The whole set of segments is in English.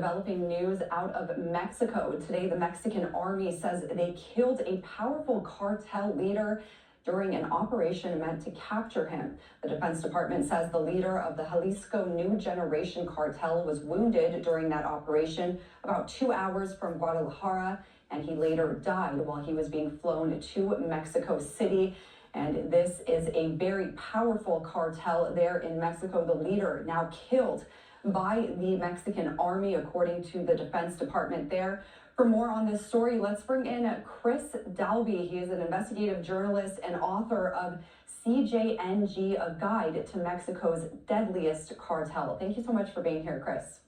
developing news out of Mexico. Today, the Mexican army says they killed a powerful cartel leader during an operation meant to capture him. The Defense Department says the leader of the Jalisco New Generation cartel was wounded during that operation about 2 hours from Guadalajara, and he later died while he was being flown to Mexico City. And this is a very powerful cartel there in Mexico. The leader now killed by the Mexican army, according to the Defense Department there. For more on this story, let's bring in Chris Dalby. He is an investigative journalist and author of CJNG, a guide to Mexico's deadliest cartel. Thank you so much for being here, Chris.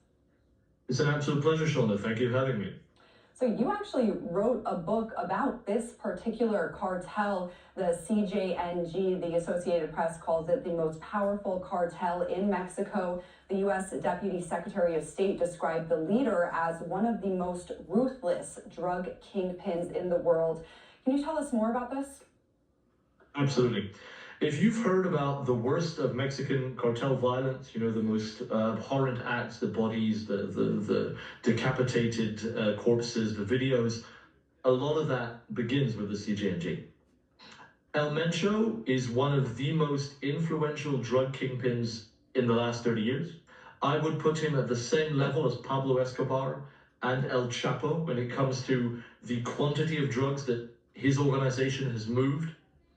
It's an absolute pleasure, Shonda. Thank you for having me. So you actually wrote a book about this particular cartel, the CJNG. The Associated Press calls it the most powerful cartel in Mexico. The U.S. Deputy Secretary of State described the leader as one of the most ruthless drug kingpins in the world. Can you tell us more about this? Absolutely. If you've heard about the worst of Mexican cartel violence, the most abhorrent acts, the bodies, the decapitated corpses, the videos, a lot of that begins with the CJNG. El Mencho is one of the most influential drug kingpins in the last 30 years. I would put him at the same level as Pablo Escobar and El Chapo when it comes to the quantity of drugs that his organization has moved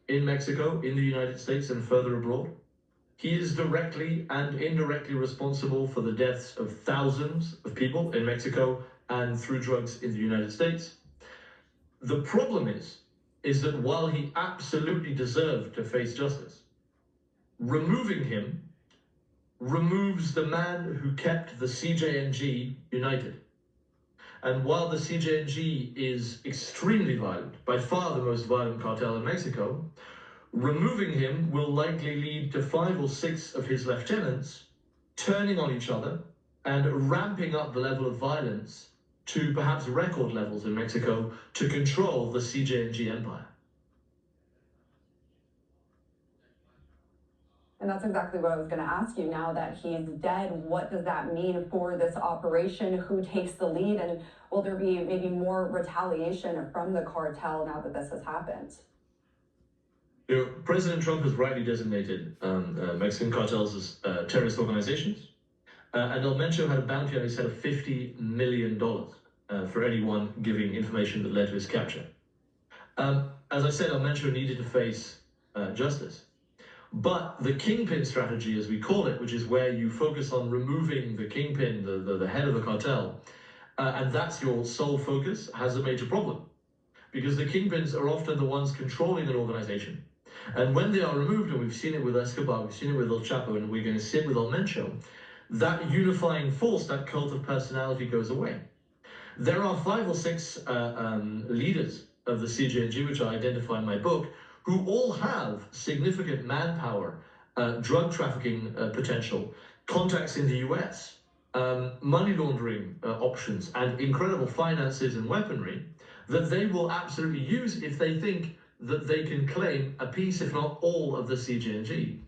in Mexico, in the United States, and further abroad. He is directly and indirectly responsible for the deaths of thousands of people in Mexico and through drugs in the United States. The problem is that while he absolutely deserved to face justice, removing him removes the man who kept the CJNG united. And while the CJNG is extremely violent, by far the most violent cartel in Mexico, removing him will likely lead to 5 or 6 of his lieutenants turning on each other and ramping up the level of violence to perhaps record levels in Mexico to control the CJNG empire. And that's exactly what I was going to ask you. Now that he's dead, what does that mean for this operation? Who takes the lead? And will there be maybe more retaliation from the cartel now that this has happened? President Trump has rightly designated Mexican cartels as terrorist organizations. And El Mencho had a bounty on his head of $50 million for anyone giving information that led to his capture. As I said, El Mencho needed to face justice. But the kingpin strategy, as we call it, which is where you focus on removing the kingpin, the head of the cartel, and that's your sole focus, has a major problem. Because the kingpins are often the ones controlling an organization. And when they are removed, and we've seen it with Escobar, we've seen it with El Chapo, and we're going to see it with El Mencho, that unifying force, that cult of personality goes away. There are 5 or 6 leaders of the CJNG, which I identify in my book, who all have significant manpower, drug trafficking potential, contacts in the US, money laundering options, and incredible finances and weaponry that they will absolutely use if they think that they can claim a piece, if not all, of the CJNG.